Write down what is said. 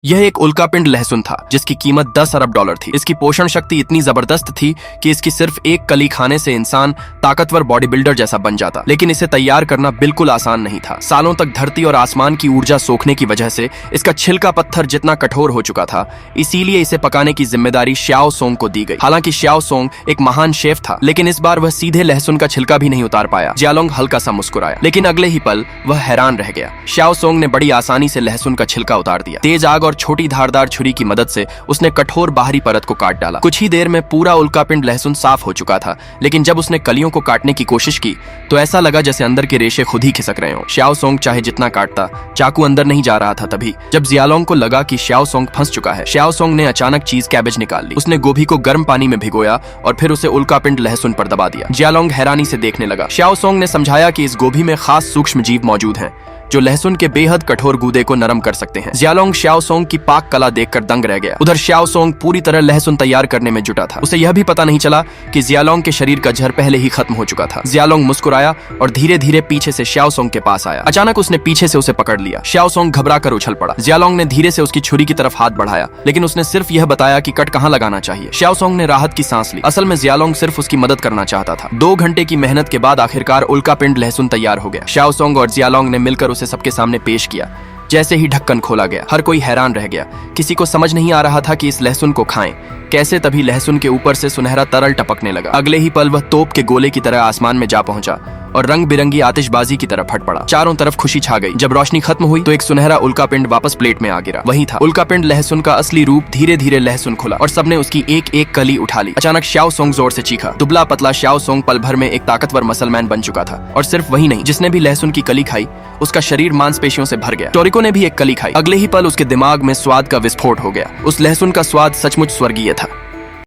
यह एक उल्कापिंड लहसुन था जिसकी कीमत 10 अरब डॉलर थी। इसकी पोषण शक्ति इतनी जबरदस्त थी कि इसकी सिर्फ एक कली खाने से इंसान ताकतवर बॉडी बिल्डर जैसा बन जाता। लेकिन इसे तैयार करना बिल्कुल आसान नहीं था। सालों तक धरती और आसमान की ऊर्जा सोखने की वजह से इसका छिलका पत्थर जितना कठोर हो चुका था, इसीलिए इसे पकाने की जिम्मेदारी श्याओ सोंग को दी गई। हालांकि श्याओ सोंग एक महान शेफ था, लेकिन इस बार वह सीधे लहसुन का छिलका भी नहीं उतार पाया। जियालोंग हल्का सा मुस्कुराया, लेकिन अगले ही पल वह हैरान रह गया। श्याओ सोंग ने बड़ी आसानी से लहसुन का छिलका उतार दिया। तेज आग और छोटी धारदार छुरी की मदद से उसने कठोर बाहरी परत को काट डाला। कुछ ही देर में पूरा उल्कापिंड लहसुन साफ हो चुका था, लेकिन जब उसने कलियों को काटने की कोशिश की तो ऐसा लगा जैसे अंदर के रेशे खुद ही खिसक रहे हों। श्याओ सोंग चाहे जितना काटता, चाकू अंदर नहीं जा रहा था। तभी जब जियालोंग को लगा कि श्याओ सोंग फंस चुका है, श्याओ सोंग ने अचानक चीज कैबेज निकाल ली। उसने गोभी को गर्म पानी में भिगोया और फिर उसे उल्कापिंड लहसुन पर दबा दिया। जियालोंग हैरानी से देखने लगा। श्याओ सोंग ने समझाया कि इस गोभी में खास सूक्ष्म जीव मौजूद हैं जो लहसुन के बेहद कठोर गूदे को नरम कर सकते हैं। जियालोंग श्याओ सोंग की पाक कला देखकर दंग रह गया। उधर श्याओ सोंग पूरी तरह लहसुन तैयार करने में जुटा था। उसे यह भी पता नहीं चला कि जियालोंग के शरीर का जहर पहले ही खत्म हो चुका था। जियालोंग मुस्कुराया और धीरे धीरे पीछे से श्याओ सोंग के पास आया। अचानक उसने पीछे से उसे पकड़ लिया। श्याओ सोंग घबरा कर उछल पड़ा। जियालोंग ने धीरे से उसकी छुरी की तरफ हाथ बढ़ाया, लेकिन उसने सिर्फ यह बताया कि कट कहाँ लगाना चाहिए। श्याओ सोंग ने राहत की सांस ली। असल में जियालोंग सिर्फ उसकी मदद करना चाहता था। 2 घंटे की मेहनत के बाद आखिरकार उल्कापिंड लहसुन तैयार हो गया। श्याओ सोंग और जियालोंग ने मिलकर उसे सबके सामने पेश किया। जैसे ही ढक्कन खोला गया, हर कोई हैरान रह गया। किसी को समझ नहीं आ रहा था कि इस लहसुन को खाएं कैसे। तभी लहसुन के ऊपर से सुनहरा तरल टपकने लगा। अगले ही पल वह तोप के गोले की तरह आसमान में जा पहुंचा और रंग बिरंगी आतिशबाजी की तरह फट पड़ा। चारों तरफ खुशी छा गई। जब रोशनी खत्म हुई तो एक सुनहरा उल्कापिंड वापस प्लेट में आ गिरा। वही था उल्कापिंड लहसुन का असली रूप। धीरे धीरे लहसुन खुला और सबने उसकी एक एक कली उठा ली। अचानक श्याओ सोंग जोर से चीखा। दुबला पतला श्याओ सोंग पल भर में एक ताकतवर मसलमैन बन चुका था। और सिर्फ वही नहीं, जिसने भी लहसुन की कली खाई उसका शरीर मांसपेशियों से भर गया। टोरिको ने भी एक कली खाई। अगले ही पल उसके दिमाग में स्वाद का विस्फोट हो गया। उस लहसुन का स्वाद सचमुच स्वर्गीय था।